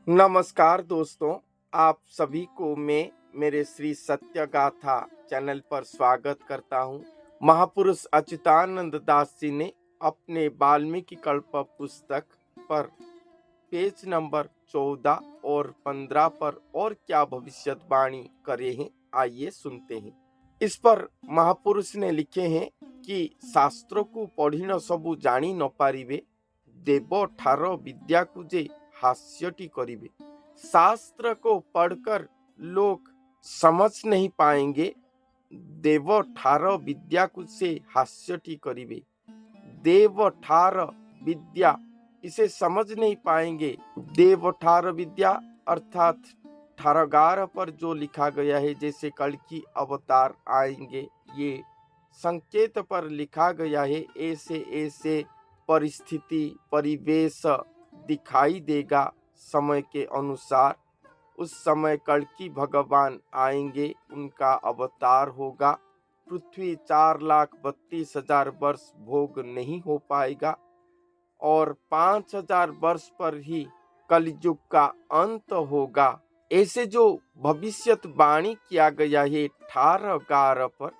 नमस्कार दोस्तों, आप सभी को मैं मेरे श्री सत्य गाथा चैनल पर स्वागत करता हूँ। महापुरुष अच्युतानंद दास जी ने अपने वाल्मीकि कल्प पुस्तक पर पेज नंबर 14 और 15 पर और क्या भविष्यवाणी करे हैं, आइए सुनते हैं। इस पर महापुरुष ने लिखे हैं कि शास्त्र को पढ़ी न सबू जानी न पारिबे, देव ठार विद्या को जे हास्यटी करिबे। शास्त्र को पढ़कर लोग समझ नहीं पाएंगे, देव ठार विद्या को से हास्यटी करिबे। देव ठार विद्या इसे समझ नहीं पाएंगे। देव ठार विद्या अर्थात ठारगार पर जो लिखा गया है, जैसे कल की अवतार आएंगे, ये संकेत पर लिखा गया है। ऐसे ऐसे परिस्थिति परिवेश दिखाई देगा समय के अनुसार। उस समय कल्कि भगवान आएंगे, उनका अवतार होगा। पृथ्वी 4,32,000 वर्ष भोग नहीं हो पाएगा और 5,000 वर्ष पर ही कलयुग का अंत होगा। ऐसे जो भविष्यवाणी किया गया है ठारगार पर,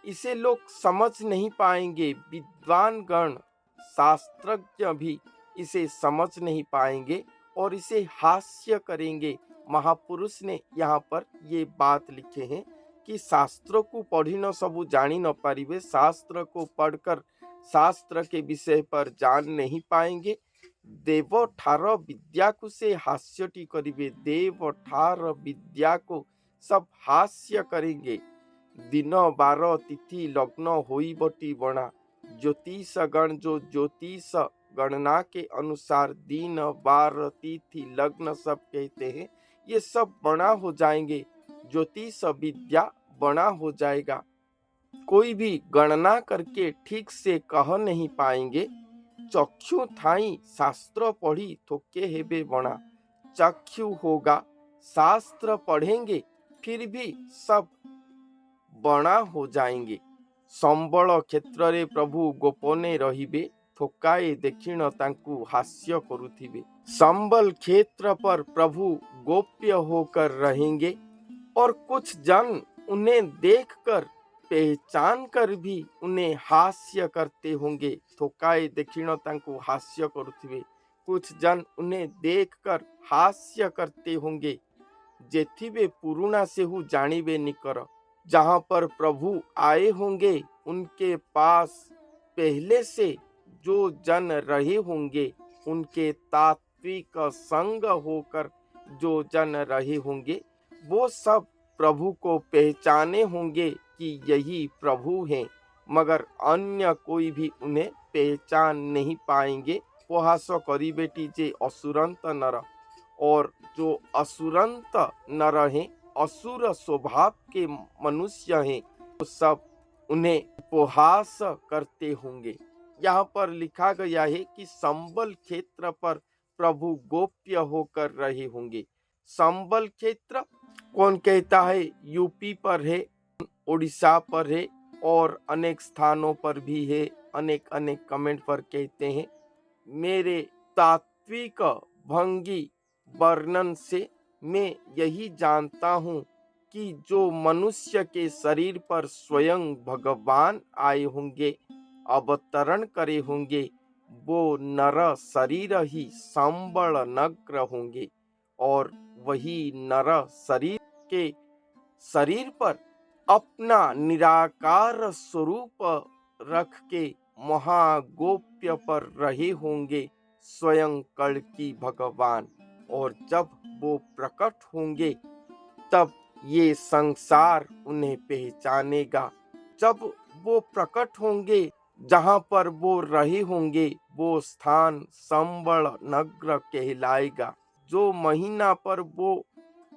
इसे लोग समझ नहीं पाएंगे। विद्वान गण शास्त्रज्ञ भी इसे समझ नहीं पाएंगे और इसे हास्य करेंगे। महापुरुष ने यहाँ पर ये बात लिखे हैं कि शास्त्र को पढ़ी न सबू जानी न पारिबे। शास्त्र को पढ़कर शास्त्र के विषय पर जान नहीं पाएंगे। देव ठार विद्या को से हास्यटी करिबे। देव ठार विद्या को सब हास्य करेंगे। दिन बार तिथि लग्न होई बटी बना। ज्योतिष गण जो ज्योतिष गणना के अनुसार दिन बार तिथि लग्न सब कहते हैं, ये सब बना हो जाएंगे। ज्योतिष विद्या बना हो जाएगा। कोई भी गणना करके ठीक से कह नहीं पाएंगे। चक्षु थाई शास्त्र पढ़ी थोके हेबे बना। चक्षु होगा, शास्त्र पढ़ेंगे, फिर भी सब बणा हो जाएंगे। संबल क्षेत्र रे प्रभु गोपने रहिबे, थोकाए देखिण तांकु हास्य करुथिबे। संबल क्षेत्र पर प्रभु गोप्य होकर रहेंगे और कुछ जन उन्हें देखकर पहचान कर भी उन्हें हास्य करते होंगे। थोकाए देखिण तांकु हास्य करुथिबे। कुछ जन उन्हें देखकर हास्य करते होंगे। जेथिबे पुरुणा सेहु जानिबे निकर। जहां पर प्रभु आए होंगे, उनके पास पहले से जो जन रहे होंगे, उनके तात्विक संग होकर जो जन रहे होंगे, वो सब प्रभु को पहचाने होंगे कि यही प्रभु हैं, मगर अन्य कोई भी उन्हें पहचान नहीं पाएंगे। उपहास करी बेटी जे असुरंत नर, और जो असुरंत नर हैं, असुर स्वभाव के मनुष्य हैं, वो सब उन्हें उपहास करते होंगे। यहाँ पर लिखा गया है कि संबल क्षेत्र पर प्रभु गोप्य होकर रहे होंगे। संबल क्षेत्र कौन कहता है? यूपी पर है, उड़ीसा पर है और अनेक स्थानों पर भी है। अनेक अनेक कमेंट पर कहते हैं। मेरे तात्विक भंगी वर्णन से मैं यही जानता हूँ कि जो मनुष्य के शरीर पर स्वयं भगवान आए होंगे, अवतरण करे होंगे, वो नर शरीर ही संबल नग्र होंगे और वही नर शरीर के शरीर पर अपना निराकार स्वरूप रख के महागोप्य पर रहे होंगे स्वयं कल्कि भगवान। और जब वो प्रकट होंगे, तब ये संसार उन्हें पहचानेगा। जब वो प्रकट होंगे, जहां पर वो रहे होंगे, वो स्थान संबल नग्र कहलाएगा। जो महीना पर वो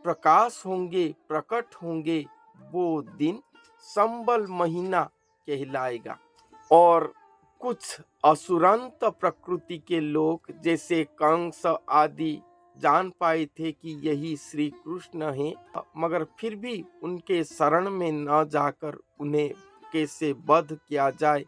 प्रकाश होंगे, प्रकट होंगे, वो दिन संबल महीना कहलाएगा। और कुछ असुरंत प्रकृति के लोग जैसे कंस आदि जान पाए थे कि यही श्री कृष्ण हैं, मगर फिर भी उनके शरण में न जाकर उन्हें कैसे वध किया जाए,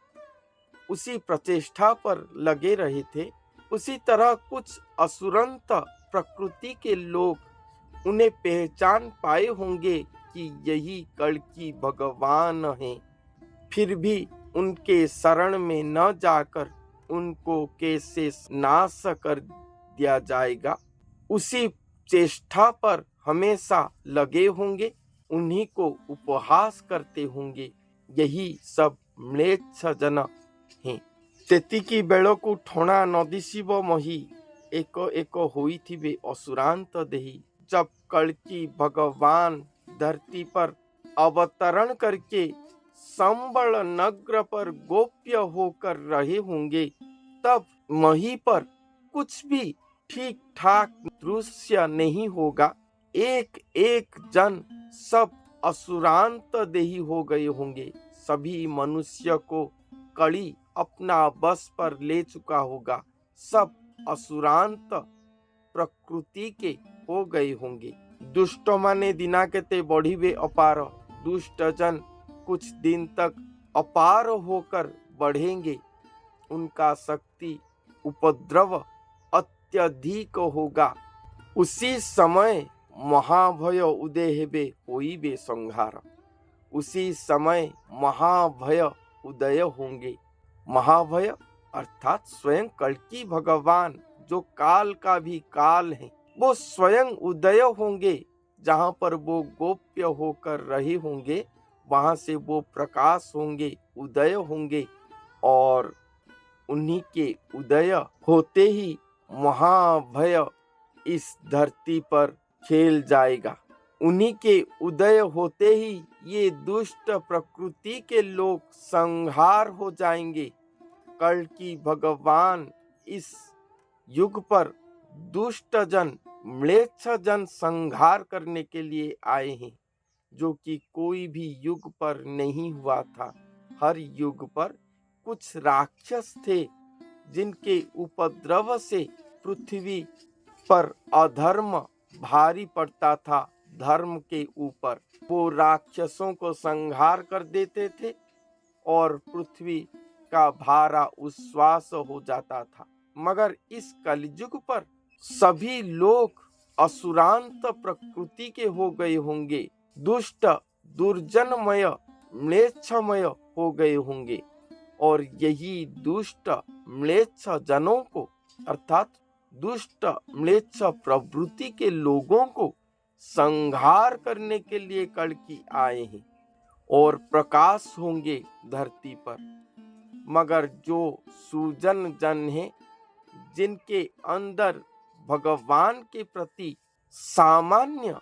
उसी प्रचेष्टा पर लगे रहे थे। उसी तरह कुछ असुरंत प्रकृति के लोग उन्हें पहचान पाए होंगे कि यही कल्कि भगवान हैं, फिर भी उनके शरण में न जाकर उनको कैसे नाश कर दिया जाएगा, उसी चेष्टा पर हमेशा लगे होंगे, उन्हीं को उपहास करते होंगे। यही सब म्लेच्छ जन हैं। तेतिकी बेलकु ठोणा नदी शिव मही एक एक होइथिबे असुरांत देही। जब कल्कि भगवान धरती पर अवतरण करके संबल नगर पर गोप्य होकर रहे होंगे, तब मही पर कुछ भी ठीक ठाक दृश्य नहीं होगा। एक एक जन सब असुरांत देही हो गए होंगे। सभी मनुष्य को कड़ी अपना बस पर ले चुका होगा। सब असुरांत प्रकृति के हो गए होंगे। दुष्ट माने दिना केते बढ़िबे अपार। दुष्ट जन कुछ दिन तक अपार होकर बढ़ेंगे। उनका शक्ति उपद्रव अत्यधिक होगा। उसी समय महाभय उदय हेबे होइबे संहार। उसी समय महाभय उदय होंगे। महाभय अर्थात स्वयं कल्कि भगवान जो काल का भी काल है, वो स्वयं उदय होंगे। जहां पर वो गोप्य होकर रहे होंगे, वहां से वो प्रकाश होंगे, उदय होंगे, और उन्हीं के उदय होते ही महाभय इस धरती पर खेल जाएगा। उन्हीं के उदय होते ही ये दुष्ट प्रकृति के लोग संहार हो जाएंगे। कल्कि भगवान इस युग पर दुष्ट जन, म्लेच्छ जन संहार करने के लिए आए हैं, जो कि कोई भी युग पर नहीं हुआ था। हर युग पर कुछ राक्षस थे जिनके उपद्रव से पृथ्वी पर अधर्म भारी पड़ता था धर्म के ऊपर। वो राक्षसों को संहार कर देते थे और पृथ्वी का भारा उच्छ्वास हो जाता था। मगर इस कलयुग पर सभी लोग असुरांत प्रकृति के हो गए होंगे। दुष्ट, दुर्जनमय, म्लेच्छमय हो गए होंगे। और यही दुष्ट म्लेच्छ जनों को, अर्थात दुष्ट म्लेच्छ प्रवृत्ति के लोगों को संहार करने के लिए कल्कि आए हैं और प्रकाश होंगे धरती पर। मगर जो सुजन जन हैं, जिनके अंदर भगवान के प्रति सामान्य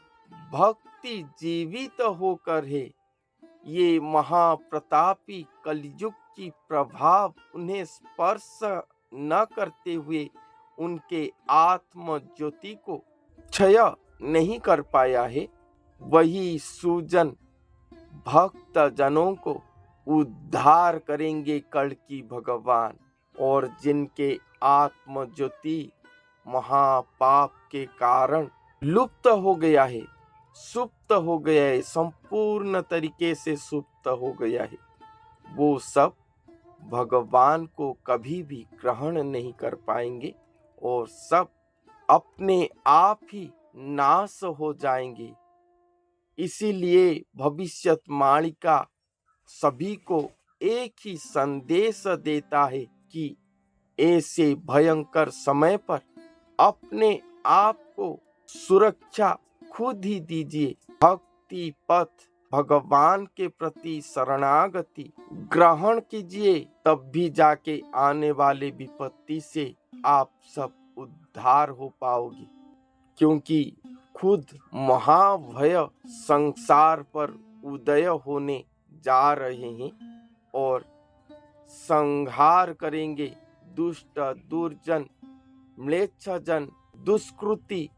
भक्ति जीवित होकर है, ये महाप्रतापी कलयुग की प्रभाव उन्हें स्पर्श न करते हुए उनके आत्म ज्योति को क्षय नहीं कर पाया है। वही सुजन भक्त जनों को उद्धार करेंगे कल्कि भगवान। और जिनके आत्म ज्योति महापाप के कारण लुप्त हो गया है, सुप्त हो गया है, संपूर्ण तरीके से सुप्त हो गया है, वो सब भगवान को कभी भी ग्रहण नहीं कर पाएंगे और सब अपने आप ही नाश हो जाएंगे। इसीलिए भविष्यवाणी सभी को एक ही संदेश देता है कि ऐसे भयंकर समय पर अपने आप को सुरक्षा खुद ही दीजिए। भक्ति पथ, भगवान के प्रति शरणागति ग्रहण कीजिए, तब भी जाके आने वाले विपत्ति से आप सब उद्धार हो पाओगे। क्योंकि खुद महाभय संसार पर उदय होने जा रहे हैं और संहार करेंगे दुष्ट, दुर्जन, म्लेच्छ जन, दुष्कृति,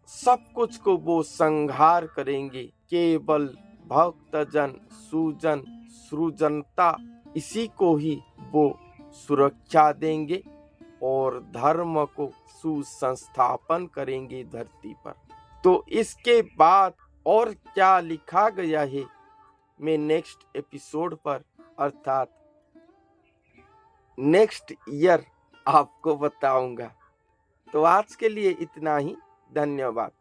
सब कुछ को वो संहार करेंगे। केवल भक्त जन, सुजन, सृजनता, इसी को ही वो सुरक्षा देंगे और धर्म को सुसंस्थापन करेंगे धरती पर। तो इसके बाद और क्या लिखा गया है, मैं नेक्स्ट एपिसोड पर अर्थात नेक्स्ट ईयर आपको बताऊंगा। तो आज के लिए इतना ही। धन्यवाद।